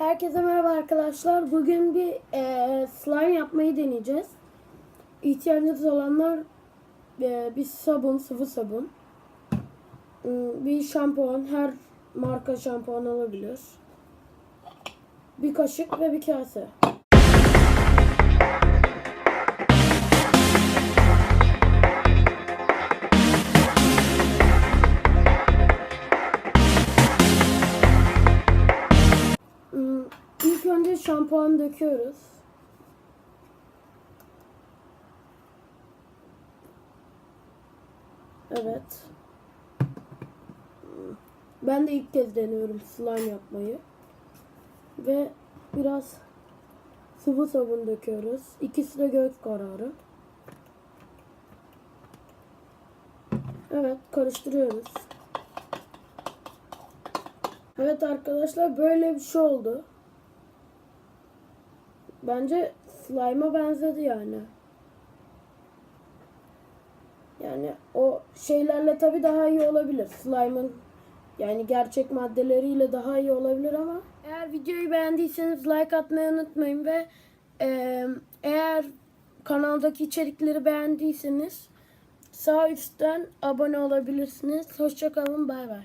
Herkese merhaba arkadaşlar. Bugün bir slime yapmayı deneyeceğiz. İhtiyacınız olanlar bir sabun, sıvı sabun, bir şampuan, her marka şampuan olabilir, bir kaşık ve bir kase. İlk önce şampuan döküyoruz. Evet. Ben de ilk kez deniyorum slime yapmayı. Ve biraz sıvı sabun döküyoruz. İkisi de göz kararı. Evet, karıştırıyoruz. Evet arkadaşlar, böyle bir şey oldu. Bence slime'a benzedi yani. Yani o şeylerle tabii daha iyi olabilir. Slime'ın yani gerçek maddeleriyle daha iyi olabilir ama eğer videoyu beğendiyseniz like atmayı unutmayın ve eğer kanaldaki içerikleri beğendiyseniz sağ üstten abone olabilirsiniz. Hoşça kalın, bay bay.